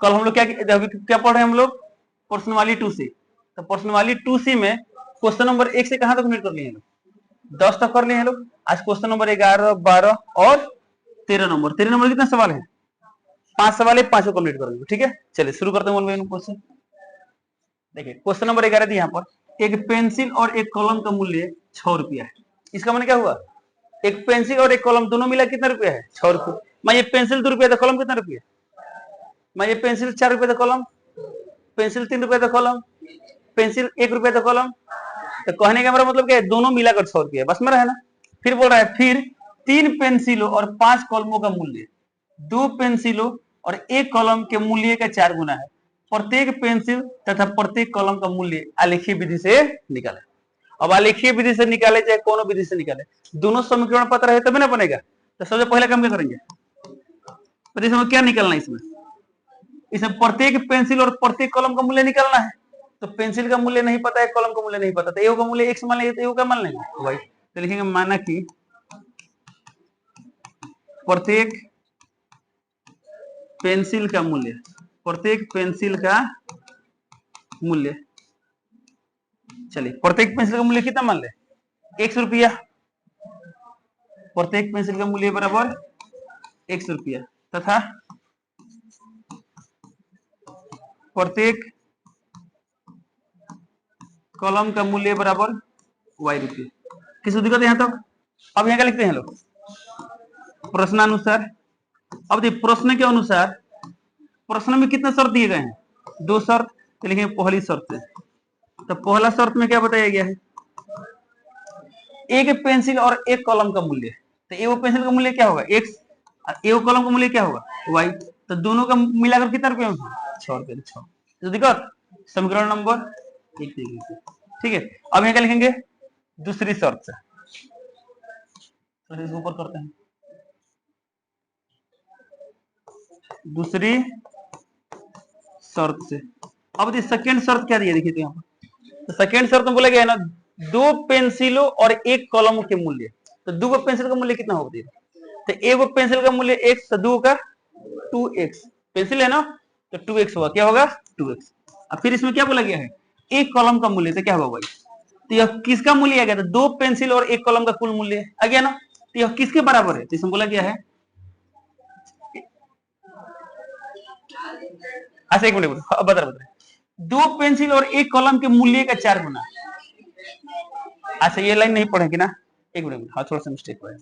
कल हम लोग क्या पढ़ रहे हैं हम लोग? प्रश्न वाली 2C। तो प्रश्न वाली 2C में क्वेश्चन नंबर 1 से कहां तक कंप्लीट कर लिए हैं लोग? 10 तक कर लिए हैं लोग। आज क्वेश्चन नंबर 11, 12 और 13 नंबर। 13 नंबर कितने सवाल है? 5 सवाल है, 5 को कंप्लीट करेंगे। ठीक है, चलिए शुरू करते हैं क्वेश्चन। देखिए क्वेश्चन नंबर 11 दी यहाँ पर, एक पेंसिल और एक कलम का मूल्य 6 रुपया है। इसका मतलब क्या हुआ? एक पेंसिल और एक कलम दोनों मिला कितना रुपया है? 6 रुपये। मैं ये पेंसिल 2 रुपया था, कलम कितना रुपया? मैं ये पेंसिल 4 रुपये था, कलम पेंसिल 3 रुपये था, कलम पेंसिल 1 रुपया था, कलम। तो कहने का मेरा मतलब क्या है? दोनों मिलाकर 100 रुपया बस मेरा है ना। फिर बोल रहा है फिर 3 पेंसिलों और 5 कलमों का मूल्य 2 पेंसिलों और 1 कलम के मूल्य का 4 गुना है। प्रत्येक पेंसिल तथा प्रत्येक कलम का मूल्य आलेखीय विधि से निकाले। अब आलेखीय विधि से निकाले चाहे कोनो विधि से निकाले, दोनों समीकरण पता रहे तभी ना बनेगा। तो सबसे पहले काम क्या करेंगे? तो इसमें क्या निकालना है? इसमें प्रत्येक पेंसिल और प्रत्येक कलम का मूल्य निकालना है। तो पेंसिल का मूल्य नहीं पता है, कलम का मूल्य नहीं पता, तो ए का मूल्य x मान लेंगे, तो ए का मान लेंगे तो भाई तो लिखेंगे माना कि प्रत्येक पेंसिल का मूल्य, प्रत्येक पेंसिल का मूल्य, चलिए प्रत्येक पेंसिल का मूल्य कितना मान ले? 100 रुपया। प्रत्येक पेंसिल का मूल्य बराबर 100 रुपया तथा प्रत्येक कलम का मूल्य बराबर y रुपये। किसी दिक्कत यहां तक? अब यहां क्या लिखते हैं लोग? प्रश्नानुसार। अब देखिए प्रश्न के अनुसार प्रश्न में कितने शर्त दिए गए हैं? 2 शर्त। तो लिखेंगे पहली शर्त है, तो पहला शर्त में क्या बताया गया है? एक पेंसिल और एक कलम का मूल्य। तो एक पेंसिल का मूल्य क्या होगा? x, एक कलम का मूल्य क्या होगा? y। तो दोनों का मिलाकर कितना रुपये में? 6 रुपये। 6 तो दिक्कत समीकरण नंबर 1। ठीक है, अब यहाँ क्या लिखेंगे? दूसरी शर्त से ऊपर करते हैं। दूसरी शर्त से अब सेकेंड शर्त क्या दिया देखिए, तो यहाँ पर सेकेंड शर्त में बोला गया है ना 2 पेंसिलों और 1 कलम के मूल्य। तो 2 पेंसिल का मूल्य कितना होगा? तो 1 पेंसिल का मूल्य x, तो 2 का 2x। पेंसिल है ना, तो 2x होगा। क्या होगा? 2x। अब फिर इसमें क्या बोला गया है? 1 कलम का मूल्य, तो क्या होगा भाई? तो यह किसका मूल्य आ गया? तो 2 पेंसिल और 1 कलम का कुल मूल्य आ गया ना। तो यह किसके बराबर है? तो इसमें बोला गया है, अच्छा एक मिनट बता 2 पेंसिल और 1 कलम के मूल्य का 4 गुना। अच्छा ये लाइन नहीं पढ़ेगी ना, एक मिनट, हाँ थोड़ा सा मिस्टेक हुआ है,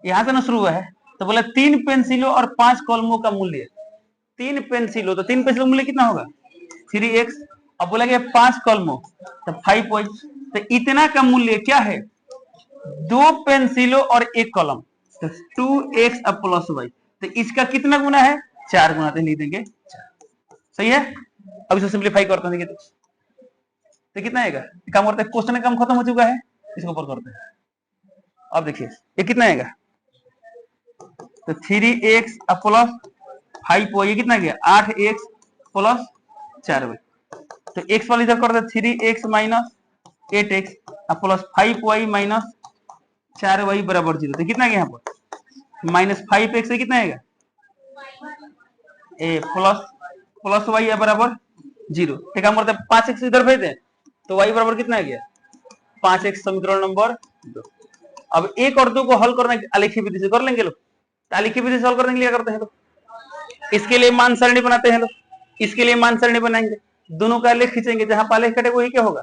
यहां से ना शुरू हुआ है। तो बोला 3 पेंसिलों और 5 कलमों का मूल्य। 3 पेंसिलों, तो 3 पेंसिलों का मूल्य कितना होगा? 3x। अब बोला गया 5 कलमों, तो 5y। तो इतना का मूल्य क्या है? 2 पेंसिलों और 1 कलम, तो 2x प्लस y। तो इसका कितना गुना है? 4 गुना। तो लिख देंगे 4। सही है। अब इसे सिंप्लीफाई करते हैं तो कितना आएगा? काम करते हैं, क्वेश्चन का काम खत्म हो चुका है, इसके ऊपर करते हैं। अब देखिए ये कितना आएगा? तो 3x प्लस 5y कितना गया? 8x plus 4y। तो x वाली इधर करते 3x minus 8x plus 5y minus 4y बराबर 0। तो कितना गया यहाँ पर? माइनस 5x से कितना आएगा? ए प्लस y है बराबर 0। ठीक है, मतलब 5x इधर भेज दें तो y बराबर कितना आ गया? 5x। समीकरण नंबर 2। अब 1 और 2 को हल करना आलेखीय विधि से कर लेंगे लोग। आलेखीय विधि से हल करने के लिए करते हैं लोग, इसके लिए मान सरणी बनाते हैं लोग, इसके लिए मान सरणी बनाएंगे, दोनों का आलेख खींचेंगे, जहां आलेख कटेगा वही क्या होगा?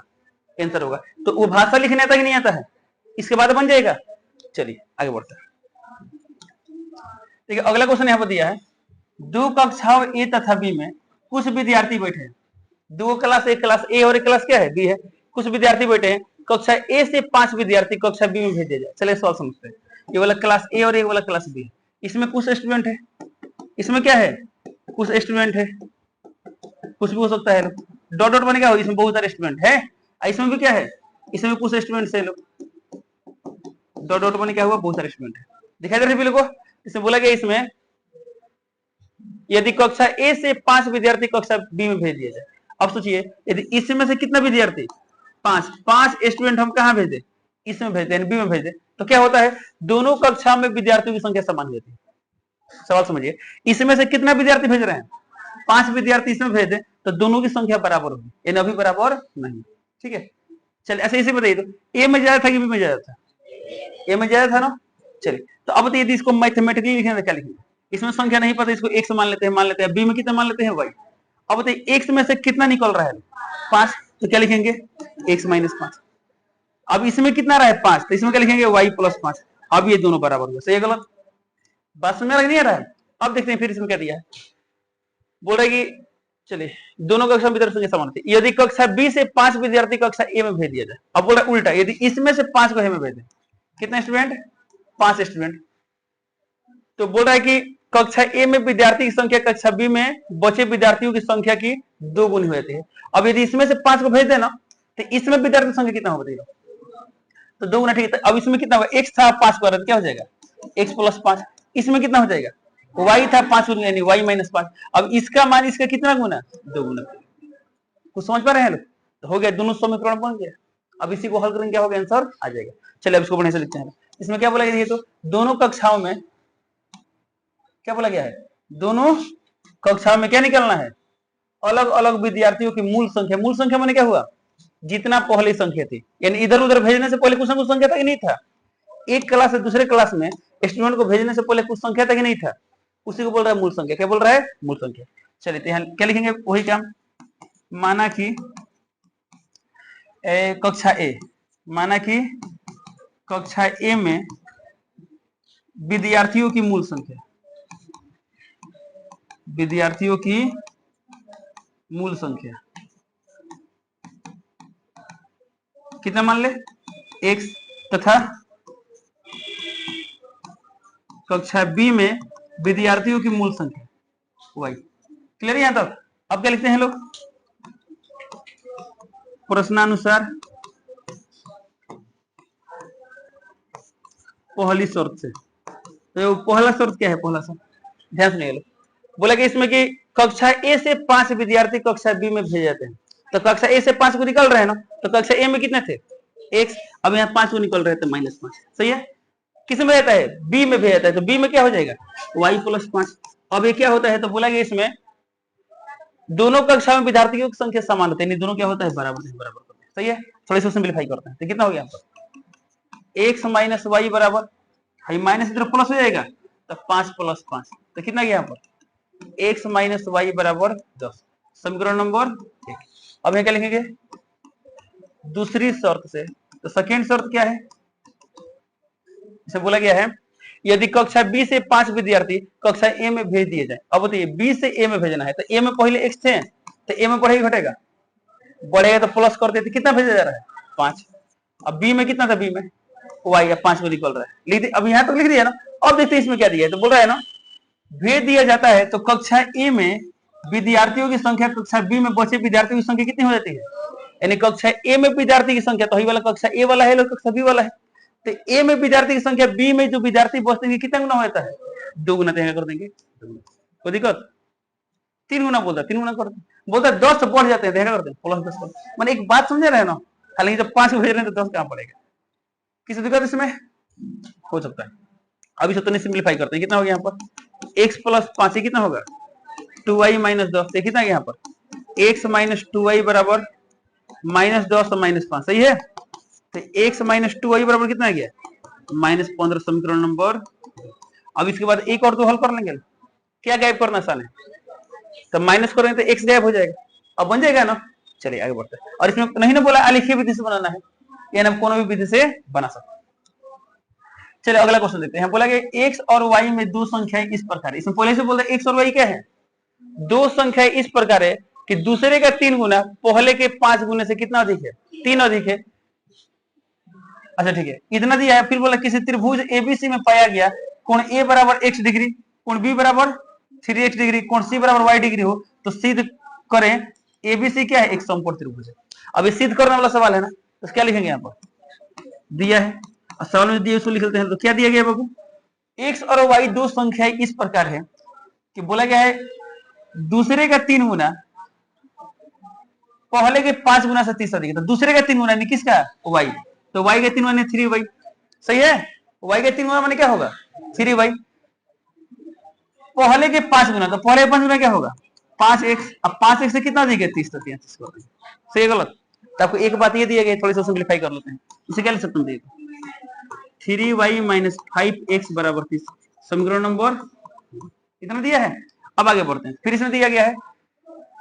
आंसर होगा। तो वो भाषा लिखने आता कि नहीं आता है? इसके बाद बन जाएगा। चलिए आगे बढ़ते हैं। ठीक है, अगला क्वेश्चन यहाँ पर दिया है, 2 कक्षाओं ए तथा बी में कुछ विद्यार्थी बैठे हैं। 2 क्लास, एक क्लास ए और एक क्लास क्या है? बी है। कुछ विद्यार्थी बैठे हैं, कक्षा ए से 5 विद्यार्थी कक्षा बी में भेजे जाए। चलिए सवाल समझते हैं। ये वाला क्लास ए और ये वाला क्लास बी है। इसमें कुछ स्टूडेंट है, इसमें क्या है? कुछ स्टूडेंट है, कुछ भी हो सकता है। डॉट डॉट बनेगा, इसमें बहुत सारे स्टूडेंट है। इसमें भी क्या है? इसमें कुछ स्टूडेंट है लोग, डॉट डॉट बने क्या हुआ? बहुत सारे स्टूडेंट है। दिखाई दे रहे लोगों? इसमें बोला गया इसमें यदि कक्षा ए से 5 विद्यार्थी कक्षा बी में भेज दिया जाए। अब सोचिए यदि इसमें से कितना विद्यार्थी? 5 स्टूडेंट हम कहां भेजे? इसमें भेजते हैं, बी में भेजते, तो क्या होता है? दोनों कक्षा में विद्यार्थियों की संख्या समान होती है। सवाल समझिए, इसमें से कितना विद्यार्थी भेज रहे हैं? 5 विद्यार्थी इसमें भेजे तो दोनों की संख्या बराबर होगी, इन अभी बराबर नहीं। ठीक है, चलिए ऐसे इसे बताइए, तो ए में ज्यादा था कि बी में ज्यादा था? ए में ज्यादा था ना। चलिए तो अब बताइए यदि इसको मैथमेटिकली लिखेंगे तो क्या लिखेंगे? इसमें संख्या नहीं पता, इसको एक्स मान लेते हैं, बी में कितना मान लेते हैं? वाई। अब बताइए एक्स में से कितना निकल रहा है? 5, तो क्या लिखेंगे? X minus 5। अब इसमें कितना रहा है? 5, तो इसमें क्या लिखेंगे? Y plus 5। अब ये दोनों बराबर हुए, सही है गलत? बात समझ नहीं आ रहा है? अब देखते हैं फिर इसमें क्या दिया है। बोल रहे कि चलिए दोनों कक्षा में संख्या समान थी, यदि कक्षा बी से 5 विद्यार्थी कक्षा ए में भेज दिया जाए। अब बोल रहा उल्टा, यदि इसमें से 5 को ए में भेज दें, कितने स्टूडेंट? 5 स्टूडेंट। तो बोल रहा है कि कक्षा ए में विद्यार्थी की संख्या कक्षा बी में बचे विद्यार्थियों की संख्या की 2 गुनी हो जाती है। अब यदि इसमें से 5 को भेज देना तो इसमें विद्यार्थी की संख्या कितना हो बताइए? तो 2 गुना, ठीक है। अब इसमें कितना होगा? x था 5 को, क्या हो जाएगा? x plus 5। इसमें कितना हो जाएगा? y था 5 गुना, यानी y माइनस 5। अब इसका मान इसका कितना गुना? 2 गुना। कुछ समझ पा रहे हैं लोग? तो हो गया, दोनों समीकरण बन गया। अब इसी को हल करेंगे, क्या होगा? आंसर आ जाएगा। चलिए अब इसको बढ़िया से लिखते हैं। इसमें क्या बोला गया? तो दोनों कक्षाओं में क्या बोला गया है? दोनों कक्षाओं में क्या निकलना है? अलग अलग विद्यार्थियों की मूल संख्या। मूल संख्या माने क्या हुआ? जितना पहले संख्या थी, यानी इधर उधर भेजने से पहले कुछ ना कुछ संख्या था कि नहीं था? एक क्लास से दूसरे क्लास में स्टूडेंट को भेजने से पहले कुछ संख्या था कि नहीं था? उसी को बोल रहा है मूल संख्या। क्या बोल रहा है? मूल संख्या। चलिए तो यहाँ क्या लिखेंगे? वही काम, माना कि कक्षा ए, माना कि कक्षा ए में विद्यार्थियों की मूल संख्या, विद्यार्थियों की मूल संख्या कितना मान ले? x, तथा कक्षा बी में विद्यार्थियों की मूल संख्या y। क्लियर यहां तक? अब क्या लिखते हैं लोग? प्रश्नानुसार पहली शर्त से। तो पहला शर्त क्या है? पहला शर्त ध्यान सुनिए लोग। बोला कि इसमें कि कक्षा ए से 5 विद्यार्थी कक्षा बी में भेजे जाते हैं। तो कक्षा ए से 5 को निकल रहे हैं ना, तो कक्षा ए में कितने थे? x। अब यहाँ 5 को निकल रहे थे माइनस 5, सही है। किस में रहता है? बी में भेज जाता है, तो बी में क्या हो जाएगा? y plus 5। अब ये क्या होता है? तो बोला कि इसमें दोनों कक्षा में विद्यार्थियों की संख्या समान होती है, दोनों क्या होता है? बराबर नहीं बराबर करते हैं, सही है। थोड़ा सा सिंपलीफाई करते हैं, तो कितना हो गया यहाँ पर? x माइनस वाई बराबर, माइनस इधर प्लस हो जाएगा, तो 5 प्लस 5, तो कितना गया यहाँ पर? x माइनस वाई बराबर 10। समीकरण नंबर 1। अब क्या लिखेंगे? दूसरी शर्त से। तो सेकेंड शर्त क्या है? इसे बोला गया है यदि कक्षा बी से 5 विद्यार्थी कक्षा ए में भेज दिए जाए। अब बताइए बी से ए में भेजना है, तो ए में पहले एक्स थे, तो ए में बढ़ेगा घटेगा? बढ़ेगा, तो प्लस कर देते। कितना भेजा जा रहा है? 5। अब बी में कितना था? बी में वाई, अब 5 में निकल रहा है, लिख दिया। अब यहाँ तक लिख दिया ना। अब देखते इसमें क्या दिया है। तो बोल रहा है ना, भेज दिया जाता है तो कक्षा ए में विद्यार्थियों की संख्या कक्षा बी में बचे विद्यार्थियों की संख्या कितनी हो जाती है? यानी कक्षा ए में विद्यार्थी की संख्या, तो वही वाला कक्षा ए वाला है, कक्षा बी वाला है। तो ए में विद्यार्थी की संख्या बी में जो विद्यार्थी बचते हैं कितना गुना होता है? 2 गुना। कर देंगे, कोई दिक्कत? 3 गुना बोलता है, 3 गुना कर बोलता है 10 बढ़ जाते हैं, कर दें प्लस 10 कर। मैंने एक बात समझ रहे हैं ना, हालांकि जब 5 भेज रहे हैं तो 10 कहां पड़ेगा? किसी दिक्कत इसमें हो सकता है? अभी तो सिंप्लीफाई करते हैं, कितना हो गया यहाँ पर? x प्लस 5 कितना होगा? 2y माइनस 10, कितना गया यहाँ पर? x माइनस 2y बराबर माइनस 10 और माइनस 5, सही है। तो x माइनस 2y बराबर कितना गया? माइनस 15। समीकरण नंबर। अब इसके बाद एक और दो हल कर लेंगे। क्या गायब करना आसान है? तो माइनस करेंगे तो x गायब हो जाएगा, अब बन जाएगा ना। चलिए आगे बढ़ते हैं। और इसमें नहीं ना बोला आलेखीय विधि से बनाना है, यानी हम कोनो भी विधि से बना सकते हैं। चलिए अगला क्वेश्चन देखते हैं। बोला कि x और y में दो संख्याएं इस प्रकार है। इसमें पहले से बोलते हैं x और y क्या है? दो संख्याएं इस प्रकार है कि दूसरे का 3 गुना पहले के 5 गुने से कितना अधिक है? 3 अधिक है। अच्छा ठीक है, इतना दिया है। फिर बोला किसी त्रिभुज एबीसी में पाया गया कोण ए बराबर x डिग्री, कोण बी बराबर 3x डिग्री, कोण सी बराबर y डिग्री हो, तो सिद्ध करें एबीसी क्या है? एक समकोण त्रिभुज है। अब ये सिद्ध करने वाला सवाल है ना, तो क्या लिखेंगे? यहाँ पर दिया है, सवाल में दिए उसको लिख लेते हैं। तो क्या दिया गया बाबू? x और y दो संख्याएं इस प्रकार है कि बोला गया है दूसरे का 3 गुना पहले के 5 गुना से 30 अधिक है। तो दूसरे का 3 गुना यानी किसका? y। तो y का 3 गुना 3y, सही है। y का 3 गुना माने क्या होगा? 3y। पहले के 5 गुना, तो पहले 5 गुना क्या होगा 5x। अब 5x से कितना दिया गया 30, तो 33 कर देंगे। सही गलत? तो आपको एक बात ये दिया गया, थोड़ी सा सिंप्लीफाई कर लेते हैं। इसे क्या लिख सकते हैं, 3y माइनस 5x बराबर 30। समीकरण नंबर कितना दिया है। अब आगे बढ़ते हैं। फिर इसमें दिया गया है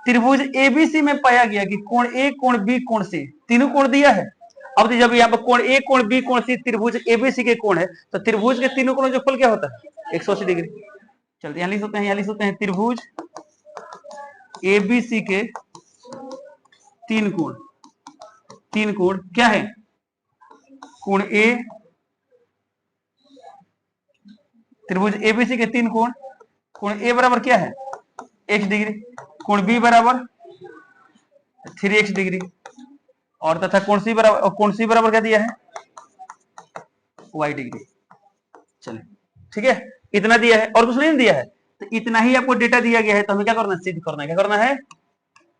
त्रिभुज एबीसी में पाया गया कि कोण ए, कोण बी, कोण सी, तीनों कोण दिया है। अब जब यहाँ पर कोण ए, कोण बी, कोण सी त्रिभुज एबीसी के कोण है, तो त्रिभुज के तीनों कोणों जो फल क्या होता है 180 डिग्री। चलते यहाँ लिख सकते हैं, यहाँ लिख सकते हैं त्रिभुज एबीसी के तीन कोण क्या है, कोण ए, त्रिभुज एबीसी के तीन कोण ए बराबर क्या है x डिग्री, कोण बी बराबर 3x डिग्री, और तथा कोण सी बराबर क्या दिया है y डिग्री। चलिए ठीक है, इतना दिया है और कुछ नहीं दिया है, तो इतना ही आपको डेटा दिया गया है। तो हमें क्या करना है, सिद्ध करना है। क्या करना है,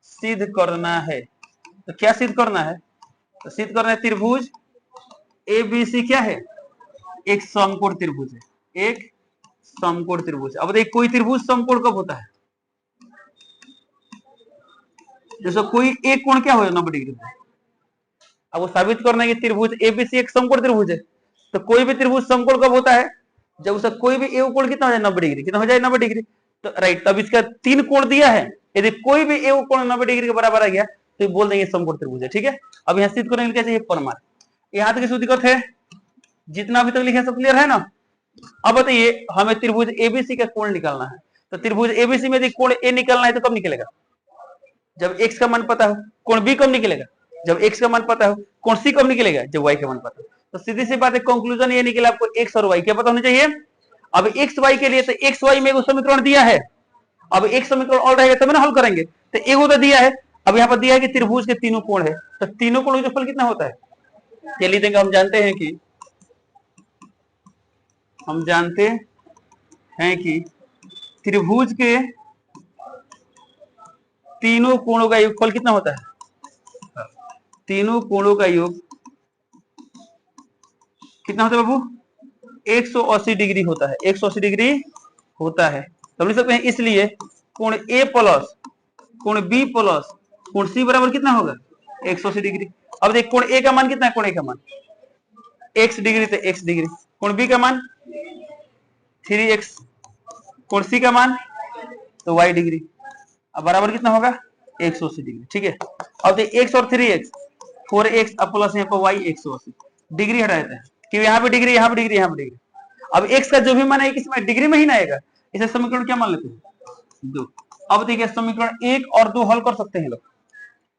सिद्ध करना है। तो क्या सिद्ध करना है, तो सिद्ध करना है त्रिभुज एबीसी क्या है, एक समकोण त्रिभुज है, एक समकोण त्रिभुज। अब देखिए कोई त्रिभुज समकोण कब होता है, जैसे कोई एक कोण क्या हो 90 डिग्री। अब वो साबित करना है कि त्रिभुज एबीसी एक समकोण त्रिभुज है। तो कोई भी त्रिभुज समकोण कब होता है, जब उसका कोई भी एक कोण कितना हो जाए 90 डिग्री, कितना हो जाए 90 डिग्री। तो राइट, तब इसका तीन कोण दिया है, यदि कोई भी एक कोण 90 डिग्री के बराबर आ गया तो बोल देंगे समकोण त्रिभुज है। ठीक है, अब यहाँ सिद्ध करने के लिए चाहिए प्रमाण। यहाँ तक दिक्कत है, जितना अभी तक लिखा सब क्लियर है ना। अब बताइए हमें त्रिभुज एबीसी का कोण निकालना है। तो त्रिभुज एबीसी में यदि कोण ए निकालना है तो कब निकलेगा, जब x का मान पता हो। कोण बी कब निकलेगा, जब x का मान पता हो। कोण सी कब निकलेगा, जब y का मान पता हो। तो सीधी सी बात है, कंक्लूजन ये निकला आपको x और y क्या पता होना चाहिए। अब x y के लिए तो x y में एक समीकरण दिया है, अब एक समीकरण और रहेगा तब ना हल करेंगे। तो एक तो दिया है, अब यहाँ पर दिया है कि त्रिभुज के तीनों कोण है, तो तीनों कोणों का फल कितना होता है, चलिए देंगे। हम जानते हैं कि त्रिभुज के तीनों कोणों का योगफल कितना होता है, तीनों कोणों का योग कितना होता है बाबू, 180 डिग्री होता है, 180 डिग्री होता है। तो लिख सकते हैं इसलिए कोण ए प्लस कोण बी प्लस कोण सी बराबर कितना होगा 180 डिग्री। अब देख कोण ए का मान कितना है, कोण ए का मान x डिग्री, तो x डिग्री, कोण बी का मान 3x, कोण सी का मान तो y डिग्री, अब बराबर कितना होगा 180 डिग्री। ठीक है, अब देखिए x और 3x 4x अब प्लस यहाँ पर y 180 डिग्री हटा देते हैं कि यहाँ पे डिग्री, यहाँ पे डिग्री, यहाँ पे डिग्री। अब x का जो भी मान है किसमें डिग्री में ही ना आएगा, इसे समीकरण क्या मान लेते हैं 2। अब देखिए समीकरण 1 और 2 हल कर सकते हैं लोग,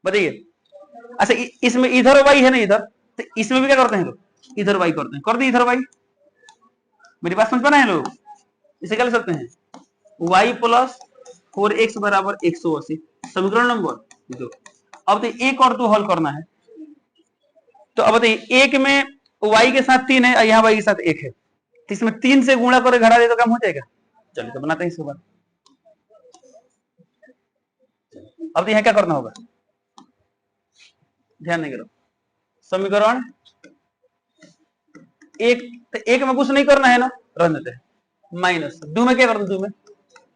बताइए। अच्छा इसमें इधर y है ना इधर, तो इसमें भी क्या करते हैं लोग, इधर y करते हैं, कर दी इधर y। मेरी बात समझ पा रहे हैं लोग, इसे क्या लिख सकते हैं y प्लस 4x बराबर 180, समीकरण नंबर 2। अब तो 1 और 2 हल करना है। तो अब बताइए एक में y के साथ 3 है और यहाँ y के साथ 1 है, तो इसमें 3 से गुणा कर घटा दे तो काम हो जाएगा। चलिए तो बनाते हैं इसके बाद। अब यहाँ क्या करना होगा, ध्यान नहीं करो, समीकरण एक में कुछ नहीं करना है ना, रह देते हैं। माइनस 2 में क्या करना, 2 में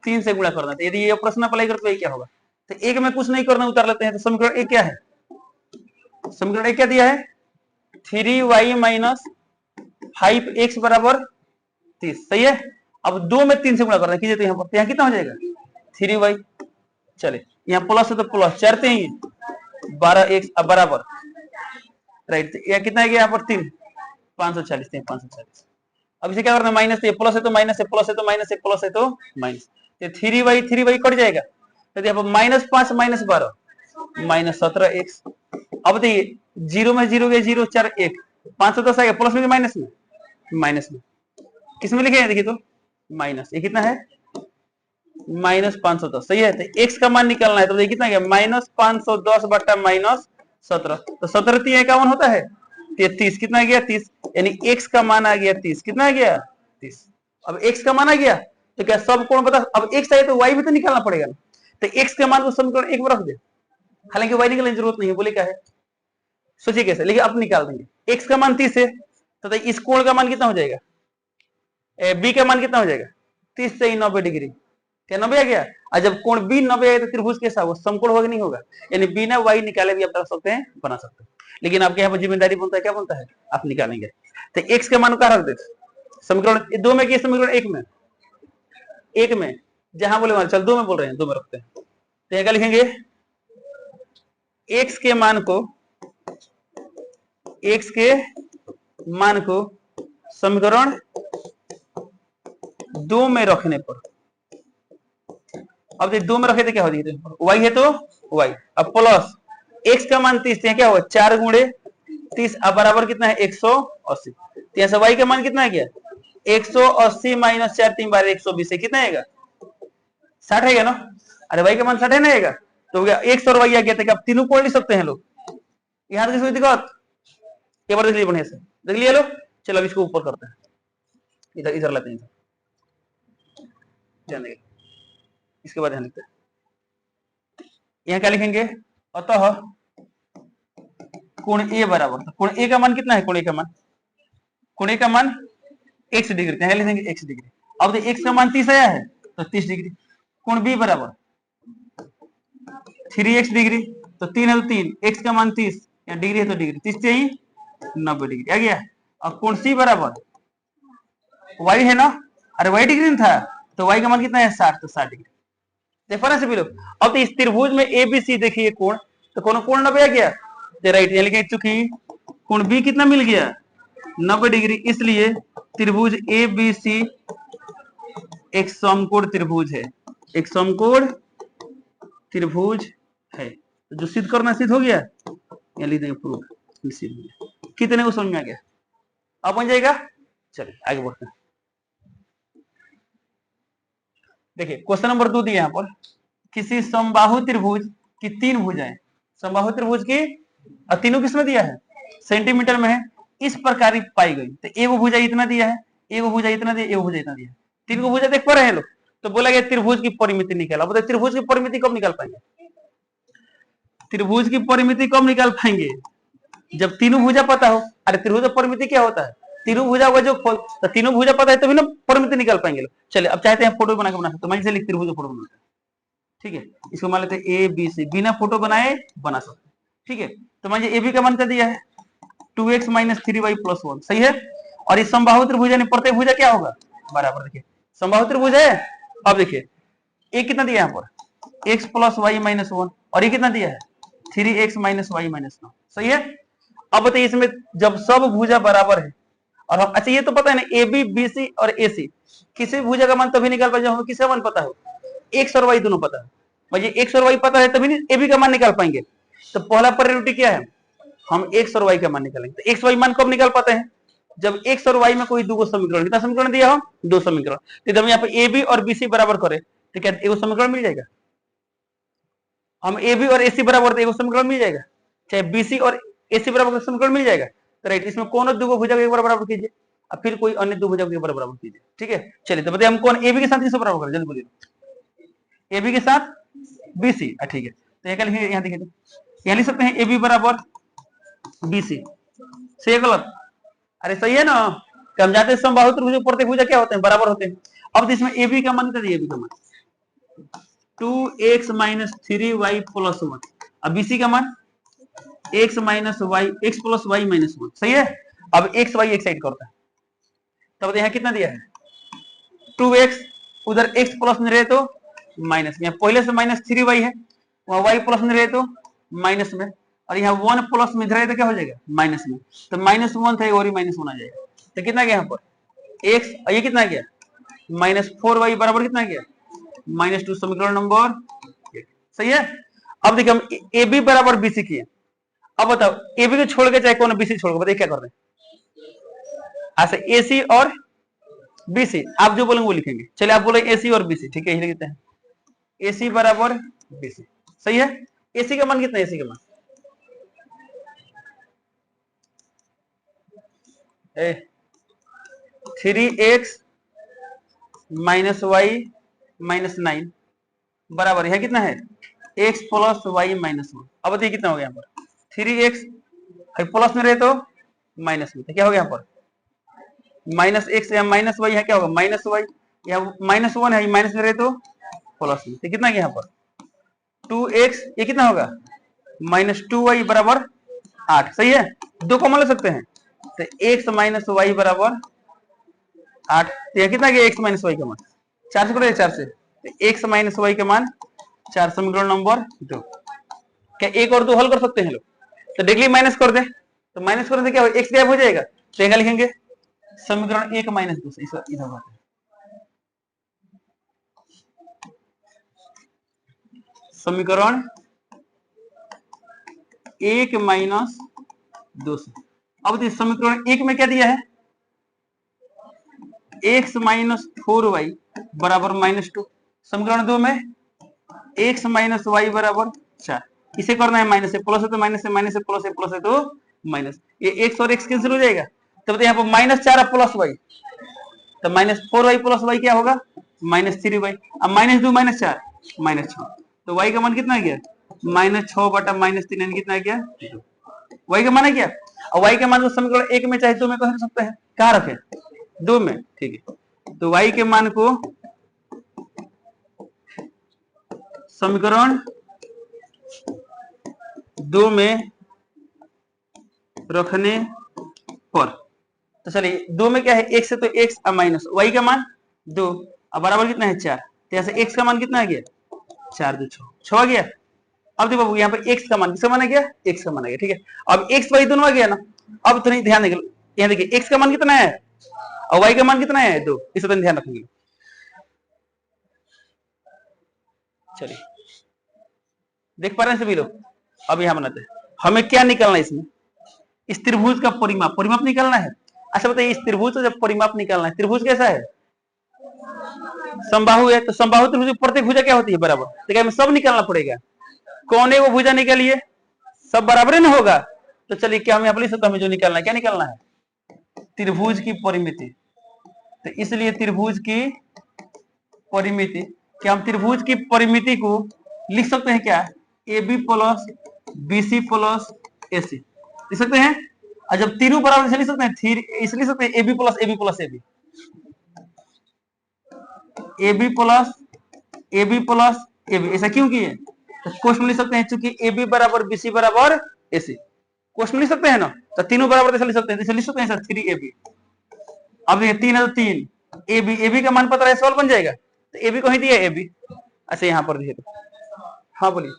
3 से गुणा करना। यदि ये प्रश्न अप्लाई करते क्या होगा, तो एक में कुछ नहीं करना, उतार लेते हैं। तो समीकरण एक क्या है, समीकरण एक क्या दिया है 3y माइनस 5x बराबर 30, सही है। अब 2 में 3 से गुणा करना कीजिए, तो यहाँ पर यहाँ कितना हो जाएगा 3y। चले यहाँ प्लस है तो प्लस 4 ही 12x अब बराबर राइट, यहाँ कितना है यहाँ पर 3 540 540। अब इसे क्या करना, माइनस है प्लस है तो माइनस है, प्लस है तो माइनस है, प्लस है तो माइनस, 3y कट जाएगा। तो यहाँ पर -5 -12 -17x। अब देखिए 0 में 0 गया 0 4 1 510 आएगा, प्लस में माइनस में, माइनस में किस में लिखे हैं देखिए, तो माइनस ये कितना है -510, सही है। तो x का मान निकालना है, तो देखिए कितना गया -510 बटा -17, तो 17 3 51 होता है 33, कितना गया 30, यानी x का मान आ गया 30, कितना आ गया 30। अब x का मान आ गया तो क्या सब कोण बता, अब x आए तो y भी तो निकालना पड़ेगा ना। तो x का मान को समीकरण 1 में रख दे, हालांकि y निकालने की जरूरत नहीं है, बोले क्या है सोचिए कैसे, लेकिन अब निकाल देंगे। x का मान 30 है तो इस कोण का मान कितना हो जाएगा, b का मान कितना हो जाएगा 30 से 90 डिग्री, क्या 90 आ गया? और जब कोण बी 90 आएगा तो त्रिभुज कैसा होगा? समकोण होगा नहीं होगा? यानी बिना वाई निकाले भी आप बता सकते हैं, बना सकते हैं। लेकिन आपके यहाँ पर जिम्मेदारी बनता है, क्या बनता है? आप निकालेंगे। तो एक्स के मान का रख देते समीकरण 2 में कि समीकरण 1 में? 1 में जहां बोले चल 2 में बोल रहे हैं, 2 में रखते हैं। तो यहाँ क्या लिखेंगे? एक्स के मान को समीकरण 2 में रखने पर, अब 2 में रखे तो क्या हो जाएगा? y है तो y, अब प्लस x का मान 30 है, क्या होगा? 4 गुणे 30 अब बराबर कितना है? 180। तो यहाँ से y का मान कितना है? क्या 180 माइनस 4 3 बार 120 है, कितना आएगा? 60 है ना? अरे y का मान 60 है ना आएगा, तो हो गया x और y आ गया था। आप तीनों कोण लिख सकते हैं लोग, यहाँ तक कोई दिक्कत? एक बार देख लीजिए बढ़िया से, देख लिया लोग। चलो अब इसको ऊपर करते हैं, इधर इधर लाते हैं, ध्यान देंगे। इसके बाद ध्यान देते हैं, यहाँ क्या लिखेंगे? अतः कोण ए बराबर, तो कोण ए का मान कितना है? कोण ए का मान x डिग्री, यहाँ लिखेंगे x डिग्री। अब तो x का मान 30 आया है तो 30 डिग्री। कोण बी बराबर 3x डिग्री, तो 3 है तो 3, x का मान 30, यहाँ डिग्री है तो डिग्री, 30 से ही 90 डिग्री आ गया। अब कोण सी बराबर y है ना, अरे y डिग्री था तो y का मान कितना है? 60, तो 60 डिग्री। देखो ना सभी लोग, अब तो इस त्रिभुज में एबीसी देखिए कोण, तो कोण 90 आ गया, तो राइट यहाँ लिखेंगे, चूंकि कोण बी कितना मिल गया? 90 डिग्री, इसलिए त्रिभुज एबीसी एक समकोण त्रिभुज है, एक समकोण त्रिभुज है। तो जो सिद्ध करना सिद्ध हो गया, यहाँ लिख देंगे प्रूफ, सिद्ध हो गया। कितने को समझ में आ गया? अब बन जाएगा। चलिए आगे बढ़ते हैं। देखिए क्वेश्चन नंबर 2 दिया यहाँ पर, किसी समबाहु त्रिभुज की 3 भुजाएं, समबाहु त्रिभुज की तीनों किसमें दिया है? सेंटीमीटर में है, इस प्रकार पाई गई। तो एक भुजा इतना दिया है, एक भुजा इतना दिया, एक भुजा इतना दिया, 3 को भुजा देख पा रहे हैं लोग। तो बोला गया त्रिभुज की परिमिति निकाला। बताइए त्रिभुज की परिमिति कब निकाल पाएंगे? त्रिभुज की परिमिति कब निकाल पाएंगे? जब तीनों भुजा पता हो। अरे त्रिभुज की परिमिति क्या होता है? तीनों भुजा होगा जो, तो तीनों भुजा पता है तभी ना परिमिति निकाल पाएंगे लोग। चलिए अब चाहते हैं फोटो बना के बना सकते, मैं लिख त्रिभुज फोटो बनाते हैं, ठीक है। इसको मान लेते हैं ए बी सी, बिना फोटो बनाए बना सकते, ठीक है। तो मान ए बी का मान क्या दिया है? 2x माइनस 3y प्लस 1, सही है। और इस समबाहु त्रिभुज यानी प्रत्येक भुजा क्या होगा? बराबर। देखिए समबाहु त्रिभुज है। अब देखिए ए कितना दिया है यहाँ पर? x प्लस वाई माइनस 1, और ये कितना दिया है? 3x माइनस वाई माइनस 9, सही है। अब बताइए इसमें जब सब भुजा बराबर है, और हम अच्छा ये तो पता है ना ए बी बी सी और ए सी, किसी भुजा का मान तभी निकाल पाएंगे जब हमें किसका मान पता हो? एक्स और वाई दोनों पता है। मुझे एक्स और वाई पता है तभी ए बी का मान निकाल पाएंगे। तो पहला प्रायोरिटी क्या है? हम एक्स और वाई का मान निकालेंगे। तो एक्स वाई मान कब निकाल पाते हैं? जब एक्स और वाई में कोई दो समीकरण, कितना समीकरण दिया हो? 2 समीकरण। तो जब यहाँ पे ए बी और बी सी बराबर करें तो क्या एगो समीकरण मिल जाएगा? हम ए बी और ए सी बराबर तो एगो समीकरण मिल जाएगा, चाहे बी सी और ए सी बराबर समीकरण मिल जाएगा। तो राइट, इसमें कौन दो भुजा को एक बार बराबर कीजिए, और फिर कोई अन्य दो भुजा को एक बार बराबर कीजिए, ठीक है। चलिए तो बताइए हम कौन ए बी के साथ किसको बराबर करें? जल्दी बोलिए। ए बी के साथ बी सी, ठीक है। तो यहाँ लिखिए, यहाँ देखिए, यहाँ लिख सकते हैं ए बी बराबर बी सी, सही है गलत? अरे सही है ना। हम जाते हैं समबाहु त्रिभुज प्रत्येक भुजा क्या होते हैं? बराबर होते हैं। अब इसमें ए बी का मान कितना दिया? ए बी का मान 2x माइनस 3y प्लस 1, अब बी सी का मान x minus Y, X plus Y minus 1, सही है। अब एक्स वाई एक साइड करता है, तब यहाँ कितना दिया है? 2x, उधर x प्लस में रहे तो माइनस में, पहले से माइनस 3y है, वहां y प्लस में रहे तो माइनस में, और यहाँ 1 प्लस में रहे तो क्या हो जाएगा? माइनस में। तो माइनस 1 था और माइनस 1 आ जाएगा। तो कितना गया यहाँ पर? x, और ये कितना गया? माइनस 4y बराबर कितना गया? माइनस 2, समीकरण नंबर 1, सही है। अब देखिए हम ए बी बराबर बी सी किए। अब बताओ ए बी को छोड़ के चाहे कौन बी सी छोड़ के, बताइए क्या कर रहे हैं? ऐसे ए सी और बी सी, आप जो बोलेंगे वो लिखेंगे। चलिए आप बोले ए सी और बी सी, ठीक है, यही लिखते हैं ए सी बराबर बी सी, सही है। ए सी का मान कितना है? ए सी का मान 3x माइनस वाई माइनस 9 बराबर यहाँ कितना है? x plus Y minus 1। अब बताइए कितना हो गया यहाँ पर? 3x प्लस में रहे तो माइनस में, तो क्या हो गया यहाँ पर? माइनस एक्स या माइनस वाई, यहाँ क्या होगा? माइनस वाई, यहाँ माइनस 1 है, माइनस में रहे तो प्लस में, तो कितना यहाँ पर 2x, ये कितना होगा -2y बराबर 8। सही है, दो कॉमन ले सकते हैं, तो x माइनस वाई बराबर 8। तो यह कितना गया x माइनस वाई का मान 4 से करोगे 4 से, तो x माइनस वाई का मान 4। समीकरण नंबर 2। क्या 1 और 2 हल कर सकते हैं लोग? तो डायरेक्टली माइनस कर दे, तो माइनस करने से क्या हो, x गायब हो जाएगा, तो यहाँ लिखेंगे समीकरण 1 माइनस 2 से इधर बात है। समीकरण 1 माइनस 2 से। अब देखिए समीकरण 1 में क्या दिया है, x माइनस 4y बराबर -2। समीकरण 2 में x माइनस वाई बराबर 4। इसे करना है माइनस से प्लस है तो माइनस से, माइनस से प्लस है, प्लस है तो माइनस, ये x और x कैंसिल हो जाएगा, तब तो यहाँ पर -4 प्लस वाई, तो -4y प्लस वाई क्या होगा -3y। अब -2 -4 -6, तो y का मान कितना है गया -6 बटा -3 यानी कितना है गया, y का मान है क्या। और y का मान को समीकरण 1 में चाहे 2 में कह सकते हैं, कहाँ रखे 2 में, ठीक है। तो y के मान को समीकरण 2 में रखने पर, तो चलिए 2 में क्या है x है, तो x माइनस y का मान 2 अब बराबर कितना है 4, तो यहाँ से x का मान कितना आ गया 4 2 6 आ गया। अब देखो यहाँ पर x का मान किसका मान आ गया, x का मान आ गया, ठीक है। अब x y दोनों आ गया ना, अब थोड़ी ध्यान देंगे, यहाँ देखिए x का मान कितना है और y का मान कितना है 2, इसे तो ध्यान रखेंगे। चलिए देख पा रहे हैं सभी लोग। अब यहां बनाते हैं, हमें क्या निकालना है इसमें, इस त्रिभुज का परिमाप, परिमाप निकालना है। अच्छा बताइए, इस त्रिभुज का जब परिमाप निकालना है, त्रिभुज कैसा है समबाहु है, तो समबाहु त्रिभुज प्रत्येक भुजा क्या होती है बराबर, तो क्या हमें सब निकालना पड़ेगा, कोने को भुजा निकालिए सब बराबर ना होगा। तो चलिए क्या हम यहाँ पर लिख सकते हैं, हमें जो निकालना है, क्या निकालना है त्रिभुज की परिमिति। तो इसलिए त्रिभुज की परिमिति, क्या हम त्रिभुज की परिमिति को लिख सकते हैं क्या, A B plus B C plus A C लिख सकते हैं। और जब तीनों बराबर लिख सकते हैं, इसलिए लिख सकते हैं A B plus A B plus A B, A B plus A B plus A B. ऐसा क्यों किए, तो क्वेश्चन लिख सकते हैं, चूंकि ए बी बराबर बी सी बराबर ए सी, क्वेश्चन लिख सकते हैं ना, तो तीनों बराबर लिख सकते हैं, लिख सकते हैं सर 3 ए बी। अब देखिए 3 है तो 3 ए बी, ए बी का मान पता है, सवाल बन जाएगा, तो ए बी को ही दिया ए बी। अच्छा यहां पर देखिए, तो हाँ बोलिए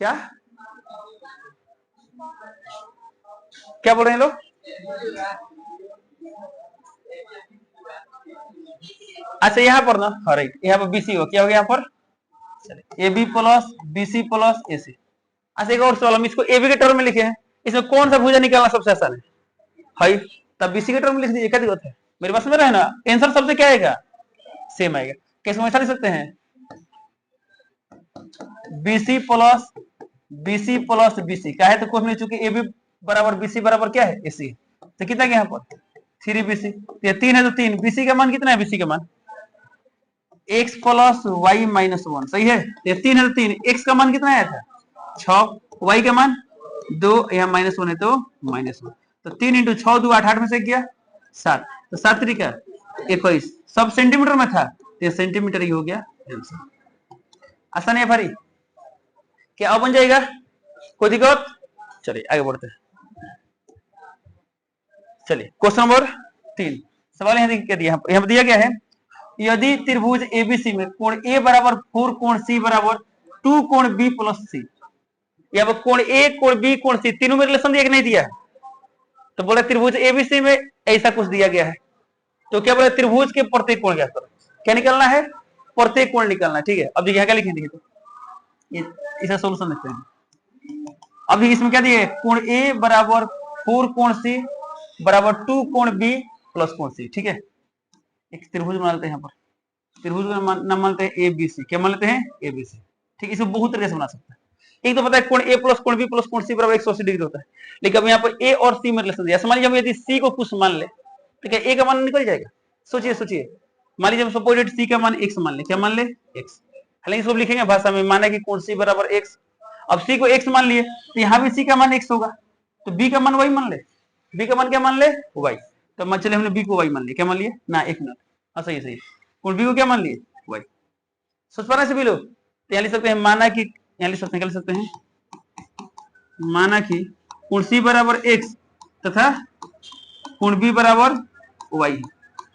क्या क्या बोल रहे हैं लोग, अच्छा यहाँ पर ना, हाँ राइट, यहाँ पर बीसी हो, क्या हो गया यहाँ पर A B plus B C plus A C. अच्छा एक और सवाल, हम इसको ए बी के टर्म में लिखे हैं, इसमें कौन सा भुजा निकालना सबसे आसान है, तब बीसी के टर्म में लिख दीजिए, क्या दिक्कत है, मेरे पास में रहे ना, आंसर सबसे क्या आएगा सेम आएगा। कैसे ऐसा लिख सकते हैं, बीसी प्लस बीसी क्या है, तो क्वेश्चन चूंकि ए बी बराबर बीसी बराबर क्या है एसी, तो कितना यहाँ पर 3 बीसी, ये 3 है तो 3, बीसी का मान कितना है, बीसी का मान x प्लस वाई माइनस 1, सही है। ये 3 है तो 3, x का मान कितना आया था 6, y का मान 2, यहाँ -1 है तो -1, तो 3 इंटू 6 2 8 8 में से गया 7, तो 7 तरीका 21, सब सेंटीमीटर में था, तो ये सेंटीमीटर ही हो गया आंसर। आसान है भारी, क्या अब बन जाएगा, कोई दिक्कत। चलिए आगे बढ़ते हैं। चलिए क्वेश्चन नंबर 3, सवाल यहाँ दिया गया है, यदि त्रिभुज एबीसी में कोण ए बराबर 4 कोण सी बराबर 2 कोण बी प्लस सी, या कोण ए कोण बी कोण सी तीनों में रिलेशन दिया कि नहीं दिया है, तो बोले त्रिभुज एबीसी में ऐसा कुछ दिया गया है, तो क्या बोले त्रिभुज के प्रत्येक कोण ज्ञात करो, क्या निकालना है प्रत्येक कोण निकालना है, ठीक है। अब देखिए क्या लिखेंगे, तो इसका सोल्यूशन लिखते हैं। अभी इसमें क्या दिया है, कोण ए बराबर 4 कोण सी बराबर 2 कोण बी प्लस कोण सी, ठीक है। एक त्रिभुज बना लेते हैं, यहाँ पर त्रिभुज का नाम मानते हैं एबीसी, क्या मान लेते हैं एबीसी, ठीक है। इसमें बहुत तरीके से बना सकते हैं, एक तो पता है कोण ए प्लस कोण बी प्लस कोण सी बराबर 180 डिग्री होता है, लेकिन अब यहाँ पर ए और सी में रिलेशन दिया, मान लीजिए यदि सी को कुछ मान ले तो क्या ए का मान निकल जाएगा, सोचिए मान लीजिए सपोज सी का मान x मान ले, क्या मान ले x, हालांकि इसको लिखेंगे भाषा में, माना कि कोण सी बराबर x, अब सी को x मान लिए तो यहाँ भी सी का मान x होगा, तो b का मान y मान ले, b का मान क्या मान ले y, तो मान चले हमने b को y मान लिया, क्या मान लिया ना, एक मिनट, हाँ सही कोण b को क्या मान लिए y, सोच पा रहे हैं सभी लोग? तो यहाँ लिख सकते हैं माना कि, यहाँ लिख सकते हैं, क्या लिख सकते हैं, माना कि कोण C बराबर x तथा कोण B बराबर y,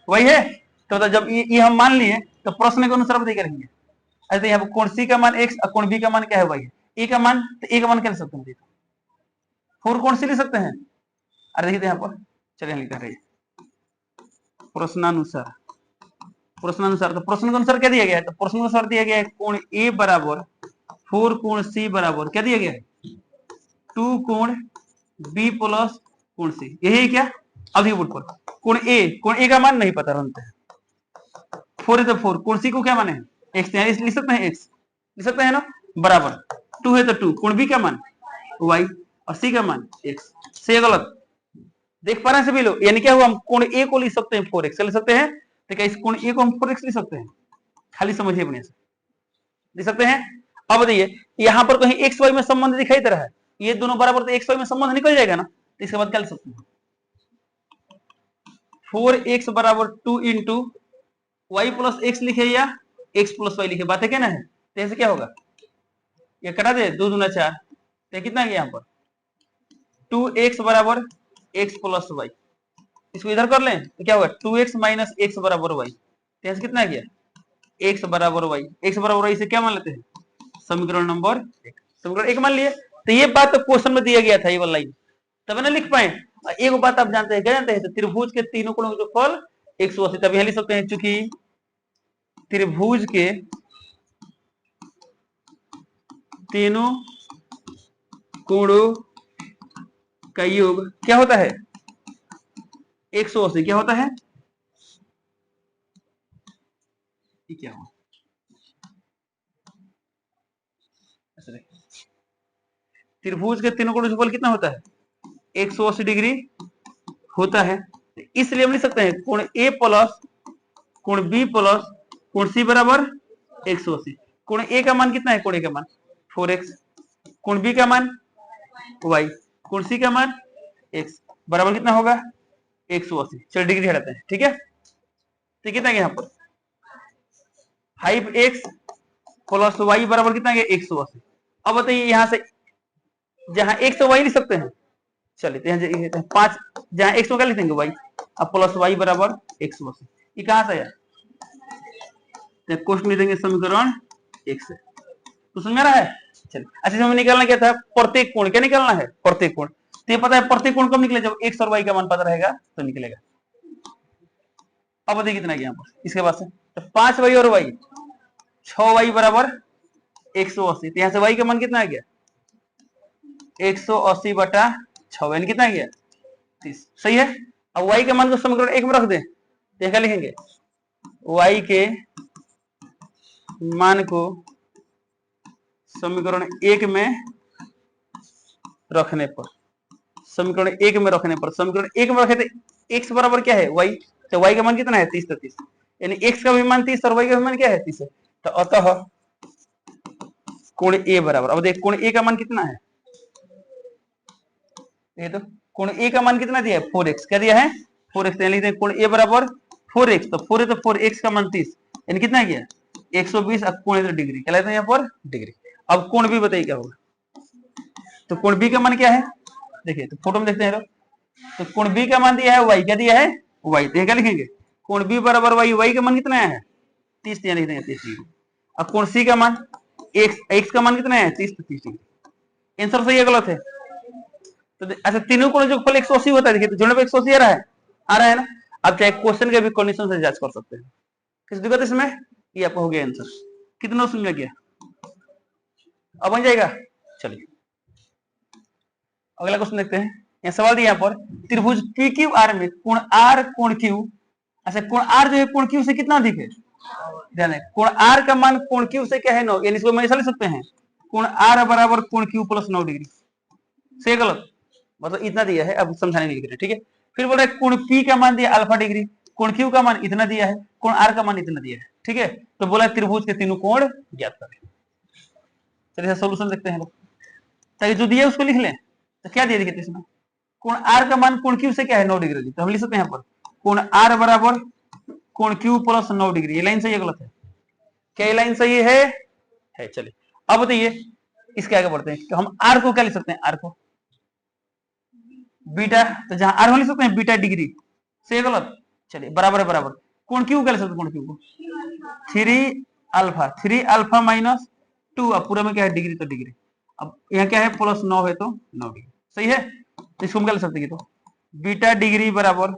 वही है। तो मतलब जब ये हम मान लिए तो प्रश्न के अनुसार बताइए करेंगे। ऐसे यहाँ पर कोण C का मान x और कोण B का मान क्या है, y है। ए का मान, तो ए का मान क्या लिख सकते हैं, 4 कोण C लिख सकते हैं। अरे देखिए यहाँ पर, चलिए लिखते हैं प्रश्नानुसार, प्रश्नानुसार, तो प्रश्न के अनुसार क्या दिया गया है, तो प्रश्न के अनुसार दिया गया है कोण ए बराबर 4 कोण सी बराबर क्या दिया गया है, 2 कोण बी प्लस कोण सी, यही है क्या। अब देखिए बोर्ड पर कोण ए का मान नहीं पता रखते हैं, 4 है तो 4, कोण सी को क्या माने एक्स, लिख सकते हैं एक्स, लिख सकते हैं ना, बराबर 2 है तो 2, कोण बी का मान वाई और सी का मान एक्स। सही गलत देख पा रहे हैं सभी लोग, यानी क्या हुआ, हम कोण ए को लिख सकते हैं 4x लिख सकते हैं, तो क्या इस कोण ए को हम 4x लिख सकते हैं, खाली समझिए बढ़िया से लिख सकते हैं। अब बताइए यहां पर कहीं एक्स वाई में संबंध दिखाई दे रहा है, ये दोनों बराबर, तो एक्स वाई में संबंध निकल जाएगा ना, तो इसके बाद क्या लिख सकते हैं, 4x बराबर 2 इंटू वाई प्लस एक्स लिखे या एक्स प्लस वाई लिखे, बात है क्या ना है। तो ऐसे क्या होगा, ये कटा दे 2 दूना 4, तो कितना गया यहाँ पर 2x बराबर x प्लस वाई, इसको इधर कर लें तो क्या होगा 2x माइनस एक्स बराबर वाई, तो यहाँ से कितना गया x बराबर वाई, x बराबर वाई से क्या मान लेते हैं, समीकरण नंबर 1, समीकरण 1 मान लिए। तो ये बात तो क्वेश्चन में दिया गया था, ये वाला लाइन तब ना लिख पाए। एक बात आप जानते हैं, क्या जानते हैं, तो त्रिभुज के तीनों कोणों का फल 180, तब यहाँ लिख सकते हैं चूंकि त्रिभुज के तीनों कोणों का योग क्या होता है 180, क्या होता है, ये क्या हुआ, त्रिभुज के तीनों कोणों का फल कितना होता है 180 डिग्री होता है। इसलिए हम लिख सकते हैं कोण ए प्लस कोण बी प्लस कोण सी बराबर 180। कोण ए का मान कितना है, कोण ए का मान 4x, कोण बी का मान y, कोण सी का मान x, बराबर कितना होगा 180। चलो डिग्री हटाते हैं, ठीक है। तो कितना गया यहाँ पर 5x प्लस y बराबर कितना गया 180। अब बताइए यहाँ से जहां x तो y लिख सकते हैं, चलिए यहाँ 5, जहां x को क्या लिख देंगे y, अब प्लस y बराबर 180, ये कहां से आया, क्वेश्चन लिख देंगे समीकरण 1 से, तो समझ में आ रहा है। चलिए अच्छा, हमें निकालना क्या था, प्रत्येक कोण, क्या निकालना है प्रत्येक कोण, तो ये पता है प्रत्येक कोण कब निकले, जब x और y का मान पता रहेगा तो निकलेगा। अब देखिए कितना गया यहाँ पर, इसके बाद से तो 5y और y 6y बराबर 180, तो यहाँ से y का मान कितना आ गया 180 बटा 6, यानी कितना गया 30, सही है। अब y के मान को समीकरण 1 में रख दें, तो क्या लिखेंगे, y के मान को समीकरण 1 में रखने पर, समीकरण 1 में रखने पर, समीकरण 1 में रखे तो x बराबर क्या है y, तो y का मान कितना है 30, तो 30, यानी x का भी मान 30 और y का भी मान क्या है 30 है। तो अतः कोण a बराबर, अब देख कोण a का मान कितना है, ये तो कोण a का मान कितना दिया है 4x, क्या दिया है 4x, यानी लिखते हैं कोण a बराबर 4x, तो 4 है तो 4x का मान 30, यानी कितना गया 120, अब कोण है तो डिग्री, क्या लेते हैं यहाँ पर डिग्री। अब कोण b बताइए क्या होगा, तो कोण b का मान क्या है, देखिए तो फोटो में देखते हैं लोग, तो कोण b का मान दिया है y, क्या दिया है y, तो क्या लिखेंगे कोण b बराबर y, y का मान कितना है 30, यानी लिखते हैं 30 डिग्री। अब कोण c का मान x का मान कितना है 30, तो 30 डिग्री। आंसर सही है गलत है, तो अच्छा तीनों कोण जो फल 180 होता है, देखिए तो जोड़ने पे 180 आ रहा है ना। अब चाहे क्वेश्चन के भी कंडीशन से जांच कर सकते हैं, किस दिक्कत इसमें, ये आपको हो गया आंसर, कितना समझ में गया, अब बन जाएगा। चलिए अगला क्वेश्चन देखते हैं, यहाँ सवाल दिया यहाँ पर त्रिभुज पी क्यू आर में कोण आर कोण क्यू, अच्छा कोण आर जो है कोण क्यू से कितना अधिक है, ध्यान है कोण आर का मान कोण क्यू से क्या है 9, यानी इसको हम ऐसा लिख सकते हैं कोण आर बराबर कोण क्यू प्लस 9 डिग्री, सही गलत, मतलब इतना दिया है, अब समझाने के लिए लिख रहे हैं, ठीक है। फिर बोल रहे कोण पी का मान दिया अल्फा डिग्री, कोण क्यू का मान इतना दिया है, कोण आर का मान इतना दिया है, ठीक है। तो बोला त्रिभुज के तीनों कोण ज्ञात करें। चलिए सोल्यूशन देखते हैं लोग, ताकि जो दिया उसको लिख लें। तो क्या दिया देखिए इसमें, कोण आर का मान कोण क्यू से क्या है 9 डिग्री, तो हम लिख सकते हैं यहाँ पर कोण आर बराबर कोण क्यू प्लस 9 डिग्री, ये लाइन सही है गलत है, क्या ये लाइन सही है? चलिए अब बताइए इसके आगे बढ़ते हैं कि हम आर को क्या लिख सकते हैं, आर को बीटा, तो जहां आर लिख सकते हैं बीटा डिग्री, सही है गलत? चलिए बराबर है बराबर, कोण क्यू क्या लिख सकते हैं, कोण क्यू को 3 अल्फा माइनस 2, अब पूरा में क्या है डिग्री, तो डिग्री, अब यहाँ क्या है प्लस 9 है तो 9 डिग्री, सही है? तो इसको हम क्या लिख सकते हैं, तो बीटा डिग्री बराबर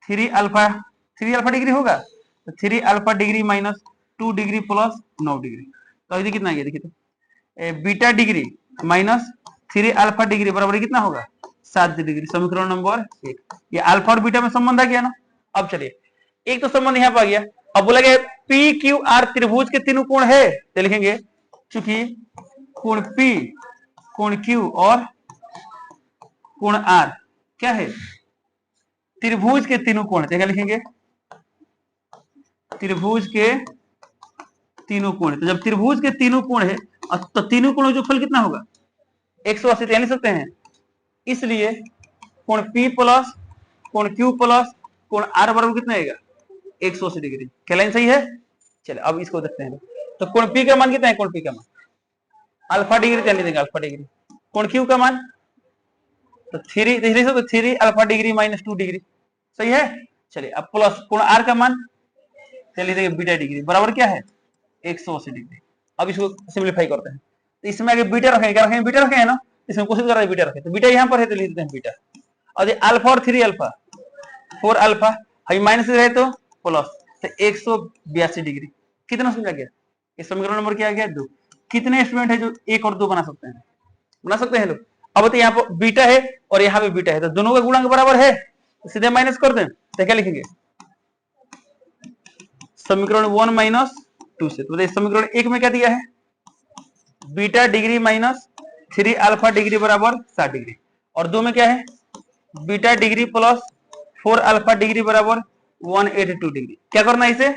3 अल्फा डिग्री होगा, तो 3 alpha degree minus 2 degree plus 9 degree, तो ये कितना आ गया देखिए, तो beta degree minus 3 alpha degree बराबर कितना होगा 7 डिग्री, समीकरण नंबर 1। ये अल्फा और बीटा में संबंध आ गया ना। अब चलिए एक तो संबंध यहाँ पर आ गया, अब बोला गया पी क्यू आर त्रिभुज के तीनों कोण है, तो लिखेंगे चूंकि कोण पी, कोण क्यू और कोण आर क्या है, त्रिभुज के तीनों कोण, क्या लिखेंगे, त्रिभुज के तीनों कोण। तो जब त्रिभुज के तीनों कोण है तो तीनों कोणों का फल कितना होगा 180, लिख सकते हैं। इसलिए कोण P प्लस कोण Q प्लस कोण R बराबर कितना आएगा 180 डिग्री। क्या लाइन सही है? चलिए अब इसको देखते हैं। तो कोण P का मान कितना है, कोण P का मान अल्फा डिग्री, ध्यान देंगे अल्फा डिग्री। कोण Q का मान तो 3 अल्फा डिग्री माइनस 2 डिग्री, सही है? चलिए अब प्लस कोण R का मान चलिए देखिए बीटा डिग्री बराबर क्या है 180 डिग्री। अब इसको सिंप्लीफाई करते हैं, तो इसमें आगे बीटा रखेंगे, क्या रखेंगे बीटा रखेंगे ना, इसमें कोशिश कर रहे हैं बीटा रखें, तो बीटा यहाँ पर है तो लिख देते हैं बीटा, और ये अल्फा और 3 अल्फा 4 अल्फा माइनस रहे तो प्लस, तो 182 डिग्री। कितना समझा गया? इस समीकरण नंबर क्या आ गया 2। कितने स्टूडेंट है जो 1 और 2 बना सकते हैं? बना सकते हैं लोग। अब तो यहाँ पर बीटा है और यहाँ पे बीटा है, तो दोनों का गुणांक बराबर है, तो सीधे माइनस कर दें, तो क्या लिखेंगे समीकरण 1 माइनस 2 से। तो समीकरण 1 में क्या दिया है beta degree minus 3 alpha degree बराबर 60 डिग्री, और 2 में क्या है beta degree plus 4 alpha degree बराबर 182 डिग्री। क्या करना है इसे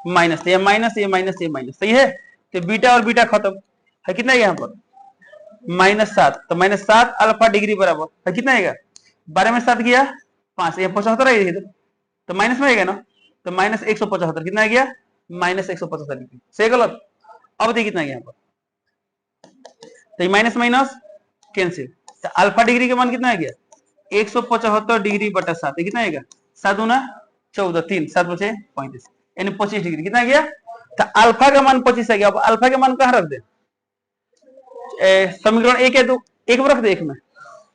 माइनस, ये माइनस ये माइनस ये माइनस, सही है? तो बीटा और बीटा खत्म है, कितना है यहाँ पर -7, तो -7 अल्फा डिग्री बराबर है कितना आएगा 12 में 7 गया 5, ये 75 है, तो माइनस में आएगा ना, तो माइनस 175 कितना आ गया माइनस 175 डिग्री, सही गलत? अब देखिए कितना यहाँ पर, तो माइनस माइनस कैंसिल, तो अल्फा डिग्री का मान कितना आ गया 175 डिग्री बटा 7, कितना आएगा 7 दूना 14, 3 7 बचे 35, यानी 25 डिग्री कितना गया, तो अल्फा का मान 25 आ गया। अब अल्फा का मान कहाँ रख दे, समीकरण 1 है तो 1 में रख दे, 1 में,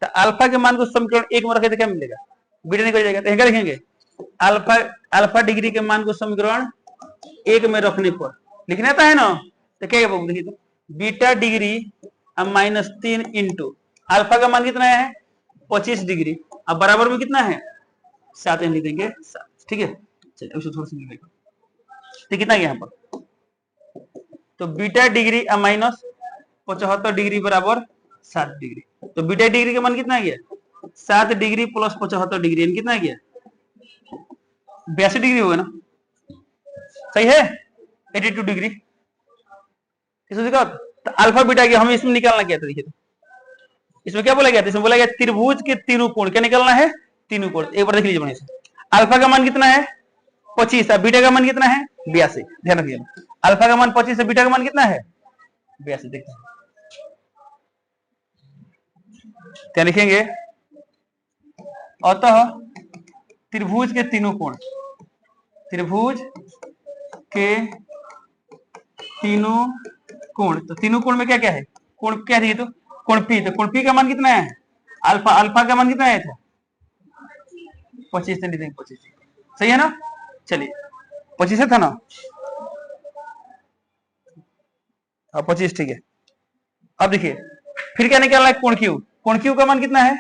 तो अल्फा के मान को समीकरण 1 में रखे तो क्या मिलेगा बीटा निकल जाएगा, तो क्या लिखेंगे अल्फा डिग्री के मान को समीकरण 1 में रखने पर लिखना था है ना, तो क्या देखिए तो बीटा डिग्री -3 इंटू अल्फा का मान कितना है 25 डिग्री, अब बराबर में कितना है 7 लिख देंगे 7, ठीक है? चलिए उसको थोड़ा सा तो कितना यहाँ पर, तो बीटा डिग्री -75 डिग्री बराबर 7 डिग्री, तो बीटा डिग्री का मान कितना आ गया 7 डिग्री प्लस 75 डिग्री, यानी कितना आ गया 82 डिग्री होगा ना, सही है 82 डिग्री। तो अल्फा बीटा गया, हमें इसमें निकालना क्या था, देखिए तो इसमें क्या बोला गया था, इसमें बोला गया त्रिभुज के तीनों कोण, क्या निकालना है तीनों कोण। एक बार देख लीजिए बढ़िया से, अल्फा का मान कितना है 25 और बीटा का मान कितना है 82, ध्यान रखिए अल्फा का मान 25 है बीटा का मान कितना है 82, देखते हैं क्या लिखेंगे, अतः त्रिभुज के तीनों कोण, त्रिभुज के तीनों कोण, तो तीनों कोण में क्या क्या है कोण क्या दिए, तो कोण P, तो कोण P का मान कितना है अल्फा का मान कितना आया था 25, 25, सही है ना? चलिए 25 था ना, 25 ठीक है। अब देखिए फिर क्या निकालना है कोण Q का मान कितना है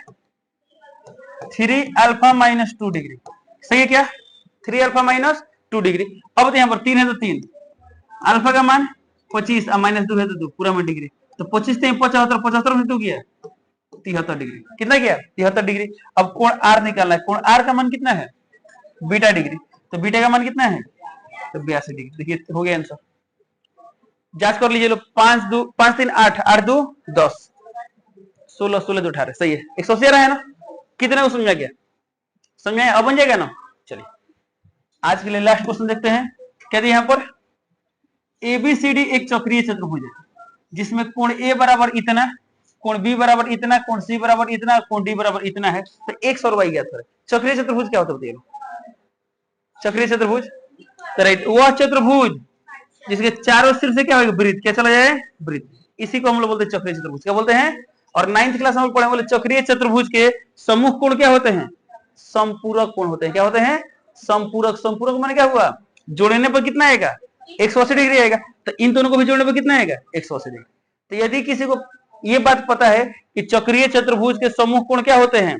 3 अल्फा माइनस 2 डिग्री, सही है क्या 3 अल्फा माइनस 2 डिग्री। अब तो यहाँ पर 3 है तो 3, अल्फा का मान 25 और -2 है तो 2 पूरा में डिग्री, तो 25 से 75, 75 में 2 गया 73 डिग्री, कितना गया 73 डिग्री। अब कोण R निकालना है, कोण R का मान कितना है बीटा डिग्री, तो बीटा का मान कितना है तो 82 डिग्री। देखिए हो गया आंसर, जांच कर लीजिए लोग, 5 3 8 8 2 10 16 16 2 18, सही है 180 आ रहा है ना। कितने को समझा गया, समझ आया? अब बन जाएगा ना। चलिए आज के लिए लास्ट क्वेश्चन देखते हैं, क्या दिया यहाँ पर एबीसीडी एक चक्रीय चतुर्भुज है जिसमें कोण ए बराबर इतना, कोण बी बराबर इतना, कोण सी बराबर इतना, कोण डी बराबर इतना है, तो एक्स और वाई ज्ञात करें। चक्रीय चतुर्भुज क्या होता है बताइए? चक्रीय चतुर्भुज तो राइट, वह चतुर्भुज जिसके चारों सिर से क्या होगा? वृत्त। क्या चला जाए? वृत्त। इसी को हम लोग बोलते हैं चक्रीय चतुर्भुज। क्या बोलते हैं? और 9th क्लास में पढ़े बोले चक्रीय चतुर्भुज के सम्मुख कोण क्या होते हैं? संपूरक कोण होते हैं। क्या होते हैं? संपूरक। संपूरक माने क्या हुआ? जोड़ने पर कितना आएगा? 180 डिग्री आएगा। तो इन दोनों को भी जोड़ने पर कितना आएगा? 180 डिग्री। तो यदि किसी को ये बात पता है कि चक्रीय चतुर्भुज के सम्मुख कोण क्या होते हैं?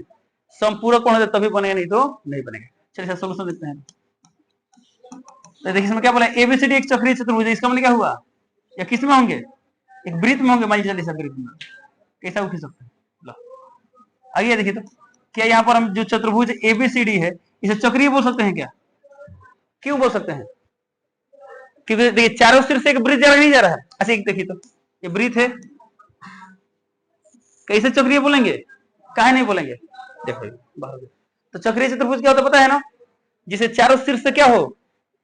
संपूरक कोण होते, तभी बनेगा, नहीं तो नहीं बनेगा। चलिए सोल्यूशन देखते हैं। तो देखिए इसमें क्या बोला? एबीसीडी एक चक्रीय चतुर्भुज है। इसका मतलब क्या हुआ? या किस में होंगे? एक वृत्त में होंगे। मान लीजिए ऐसा वृत्त में कैसा उठ सकते हैं? आइए देखिए तो क्या यहाँ पर हम जो चतुर्भुज एबीसीडी है इसे चक्रीय बोल सकते हैं क्या? क्यों बोल सकते हैं? क्योंकि देखिए चारों सिर से एक वृत्त जा रहा नहीं जा रहा है। अच्छा देखिए तो ये वृत्त है, कैसे चक्रीय बोलेंगे? काहे नहीं बोलेंगे? देखो तो चक्रीय चतुर्भुज क्या होता है पता है ना? जिसे चारों सिर से क्या हो?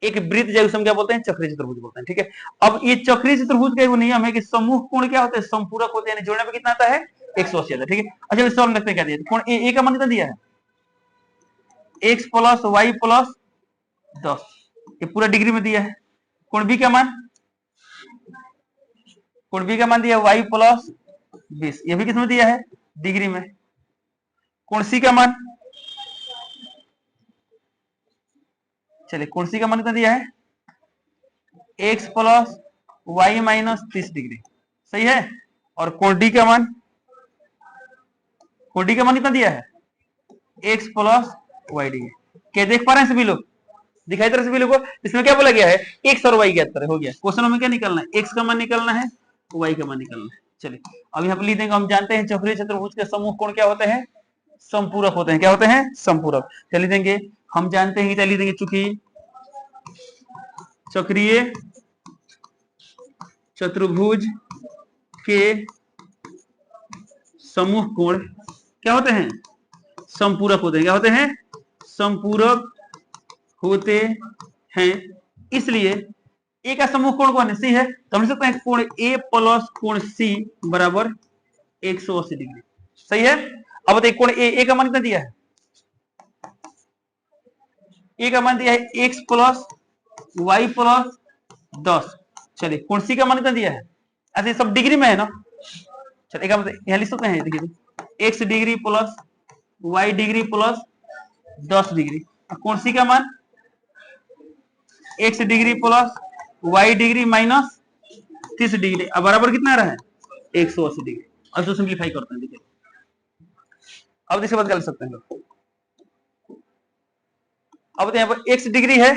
एक वृत्त जाए उसे हम क्या बोलते हैं? चक्रीय चतुर्भुज बोलते हैं। ठीक है, अब ये चक्रीय चतुर्भुज का वो नियम है कि समूह कोण क्या होते हैं? संपूरक होते हैं। जोड़ने पे कितना आता है? 180 आता है। ठीक है, अच्छा सॉल्व करते हैं। क्या दिया? कोण ए का मान कितना दिया है? x प्लस वाई प्लस 10, ये पूरा डिग्री में दिया है। कोण बी का मान? कोण बी का मान दिया y प्लस 20, ये भी किसमें दिया है? डिग्री में। कोण सी का मान? चलिए कोण सी का मान कितना दिया है? x plus Y minus 30 degree. सही है। और कोण डी का मान? कोण डी का मान कितना दिया है? x plus y degree. क्या देख पा रहे हैं सभी लोग? दिखाई दे रहा है सभी लोग को? इसमें क्या बोला गया है? x और y ज्ञात करें। हो गया। क्वेश्चन में क्या निकलना है? x का मान निकलना है, y का मान निकलना है। चलिए अब यहाँ पर लिख देंगे। हम जानते हैं चक्रीय चतुर्भुज के समूह कोण क्या होते हैं? संपूरक होते हैं। क्या होते हैं? संपूरक। चलिए देंगे, हम जानते हैं कि देंगे चूंकि चक्रीय चतुर्भुज के समूह कोण क्या होते हैं? संपूरक होते हैं। क्या होते हैं? संपूरक होते हैं। इसलिए ए का समूह कोण कौन है? सी है। तो हम लिख सकते हैं कोण ए प्लस कोण सी बराबर 180 डिग्री। सही है। अब बताइए कोण ए का मान कितना दिया है? ए का मान दिया है x प्लस वाई प्लस 10। चलिए कोण सी का मान कितना दिया है? ऐसे सब डिग्री में है ना। चलिए एक मतलब यहाँ लिख सकते हैं, देखिए x degree plus y degree plus 10 degree. कोण सी का मान x degree plus y degree minus 30 degree. अब बराबर कितना आ रहा है? 180 डिग्री। अब इसको सिंप्लीफाई करते हैं। देखिए अब इसके बाद क्या लिख सकते हैं लोग? अब तो यहाँ पर x डिग्री है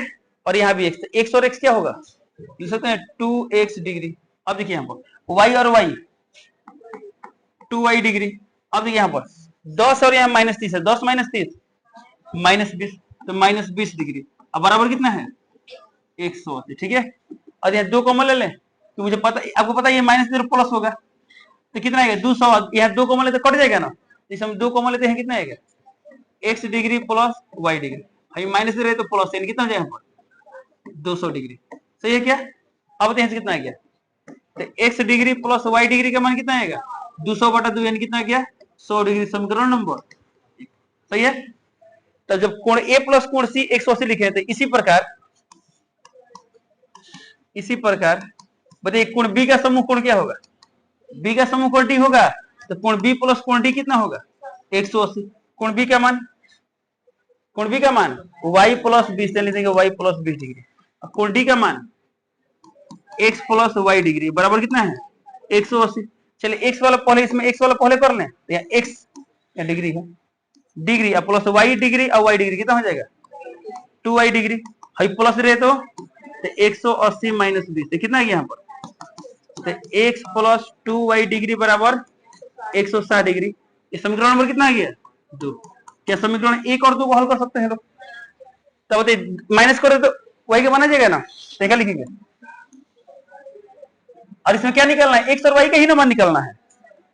और यहाँ भी x और x क्या होगा? लिख सकते हैं 2x डिग्री। अब देखिए यहाँ पर y और y 2y डिग्री। अब देखिए यहाँ पर 10 और यहाँ माइनस 30 है। 10 माइनस 30 माइनस 20, तो माइनस 20 डिग्री। अब बराबर कितना है? 180। ठीक है, और यहाँ 2 कॉमन ले लें तो मुझे पता, आपको पता है ये माइनस 0 प्लस होगा तो कितना आएगा? 200। यहाँ 2 कॉमन लेते कट जाएगा ना। इसे हम 2 कॉमन लेते हैं, कितना आएगा? x degree plus y degree. Minus रहे तो प्लस, यानी कितना हो जाएगा यहाँ पर? 200 डिग्री। सही है क्या? अब यहाँ से कितना आ गया? तो x degree plus y degree का मान कितना आएगा? 200 बटा 2, यानी कितना गया? 100 डिग्री। समीकरण नंबर सही है। तो जब कोण a प्लस कोण c 180 लिखे थे, इसी प्रकार बताइए कोण b का समूह कोण क्या होगा? b का समूह कोण d होगा। तो कोण b प्लस कोण d कितना होगा? 180। कोण b का मान? कोण b का मान y प्लस 20, चलिए देंगे y प्लस 20 डिग्री। कोण d का मान x प्लस y डिग्री बराबर कितना है? 180। चलिए x वाला पहले, इसमें x वाला पहले कर लें। यहाँ x या डिग्री है, डिग्री प्लस y डिग्री और y डिग्री कितना हो जाएगा? 2y degree. हाई प्लस रहे तो 180 माइनस 20 कितना है यहाँ पर? तो x प्लस 2y डिग्री बराबर 160 डिग्री। इस समीकरण नंबर कितना आ गया? 2। क्या समीकरण 1 और 2 को हल कर सकते हैं लोग? तब बताइए माइनस करो तो y का बना जाएगा ना। तो क्या लिखेंगे? और इसमें क्या निकलना है? x और y का ही ना मान निकलना है।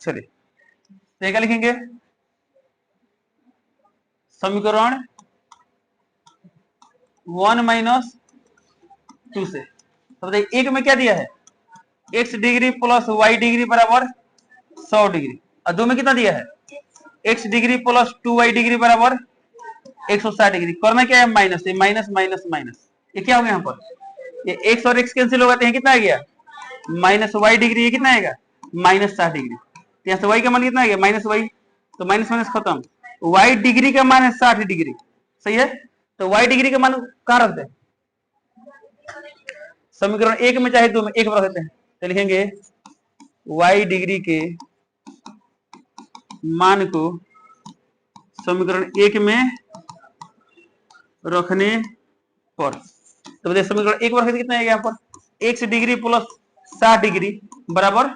चलिए तो क्या लिखेंगे? समीकरण 1 माइनस 2 से तो बताइए एक में क्या दिया है, x degree plus y degree बराबर 100 डिग्री, और दो में कितना दिया है, x degree plus 2y degree बराबर 160 डिग्री। करना क्या है, माइनस, ये माइनस माइनस माइनस, ये क्या हो गया यहाँ पर, ये x और x कैंसिल हो गए, कितना आ गया, माइनस y डिग्री, ये कितना आएगा, माइनस 60 डिग्री। तो यहाँ से y का मान कितना आ गया, माइनस y, तो माइनस माइनस खत्म, y डिग्री का मान है 60 डिग्री, सही है। तो y डिग्री का मान कहाँ रखते हैं, समीकरण एक में चाहे दो में, एक में रखते हैं, तो लिखेंगे y डिग्री के मान को समीकरण एक में रखने पर, तो बताइए समीकरण एक पर कितना है यहाँ पर, x डिग्री प्लस 60 डिग्री बराबर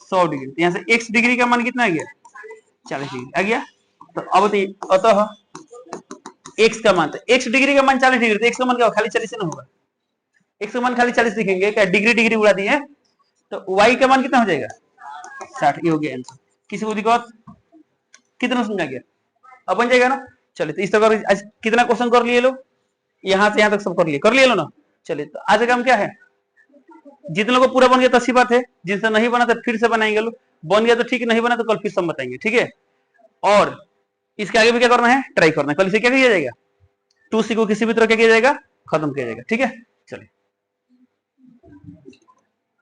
100 डिग्री, यहाँ से x डिग्री का मान कितना आ गया, 40 डिग्री आ गया। तो अब बताइए, अतः x का मान, तो x डिग्री का मान 40 डिग्री, तो x का मान क्या खाली 40 से ना होगा, x का मान खाली 40 लिखेंगे, क्या डिग्री डिग्री उड़ा दिए, तो y का मान कितना हो जाएगा, 60। ये हो गया आंसर। किसी को दिक्कत, कितना समझा गया, अब बन जाएगा ना। चलिए, तो इस तरह आज कितना क्वेश्चन कर लिए लोग, यहाँ से यहाँ तक सब कर लिए लो ना। चलिए, तो आज का काम क्या है, जितने लोगों को पूरा बन गया तो अच्छी बात है, जिनसे नहीं बना तो फिर से बनाएंगे लोग, बन गया तो ठीक है, नहीं बना तो कल फिर से हम बताएंगे, ठीक है। और इसके आगे भी क्या करना है, ट्राई करना है, कल इसे क्या किया जाएगा, 2C को किसी भी तरह क्या किया जाएगा, खत्म किया जाएगा, ठीक है। चलिए।